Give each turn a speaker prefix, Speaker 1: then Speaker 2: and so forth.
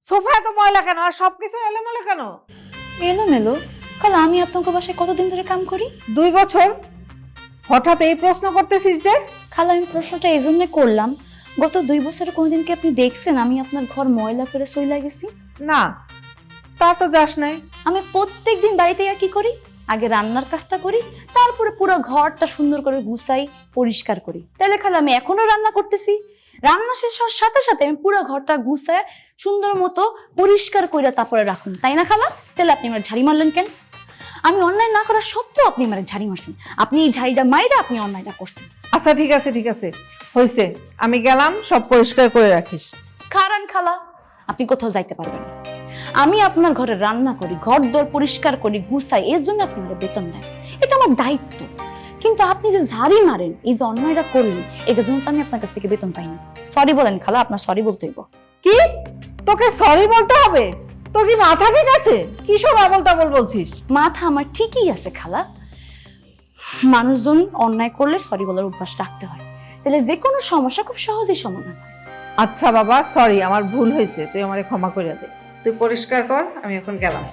Speaker 1: Sofa এত ময়লা কেন আর সবকিছু এলোমেলো কেন?
Speaker 2: এলোমেলো? খালা আমি আপনাকে বাসায় কতদিন ধরে কাম করি?
Speaker 1: 2 বছর। হঠাৎ এই প্রশ্ন করতেছিস যে?
Speaker 2: খালা আমি প্রশ্নটা এই জন্য করলাম, গত 2 বছরে কোনোদিন কি আপনি দেখছেন আমি আপনার ঘর ময়লা করে চইলা গেছি?
Speaker 1: না, তা তো যাস নাই।
Speaker 2: আমি প্রত্যেকদিন বাড়িতে কি করি, আগে রান্নার কাজটা করি, তারপরে পুরো ঘরটা সুন্দর করে গুছাই, পরিষ্কার করি। তাহলে খালা আমি এখনো রান্না করতেছি, রান্না শেষ হওয়ার সাথে সাথে আমি পুরো ঘরটা গুছায় সুন্দর মতো পরিষ্কার করে তারপরে রাখুন, তাই না খালা? তাহলে আপনি আমার ঝাড়ি মারলেন কেন? আমি অন্যায় না করার সত্ত্বেও আপনি আমার ঝাড়ি মারছেন। আপনি এই ঝাড়িটা মাইরা আপনি অন্যায়টা করছেন।
Speaker 1: আচ্ছা ঠিক আছে ঠিক আছে, হয়েছে, আমি গেলাম, সব পরিষ্কার করে রাখিস।
Speaker 2: কারণ খালা আপনি কোথাও যাইতে পারবেন না। আমি আপনার ঘরে রান্না করি, ঘর দর পরিষ্কার করি, গুছাই, এর জন্য আপনি আমার বেতন দেন, এটা আমার দায়িত্ব। কিন্তু আপনি যে ঝাড়ি মারেন, এই যে অন্যায়টা করলেন, এটার জন্য তো আমি আপনার কাছ থেকে বেতন পাই না। সরি বলেন খালা, আপনার সরি বলতে হইব।
Speaker 1: কি? তোকে সরি বলতে হবে? তোর কি মাথা ঠিক আছে? কি সব আবল তাবল বলছিস?
Speaker 2: মাথা আমার ঠিকই আছে খালা, মানুষজন অন্যায় করলে সরি বলার অভ্যাস রাখতে হয়, তাহলে যে কোনো সমস্যা খুব সহজেই সমাধান হয়।
Speaker 1: আচ্ছা বাবা, সরি, আমার ভুল হয়েছে, তুই আমারে ক্ষমা করে দে। তুই পরিষ্কার কর, আমি এখন গেলাম।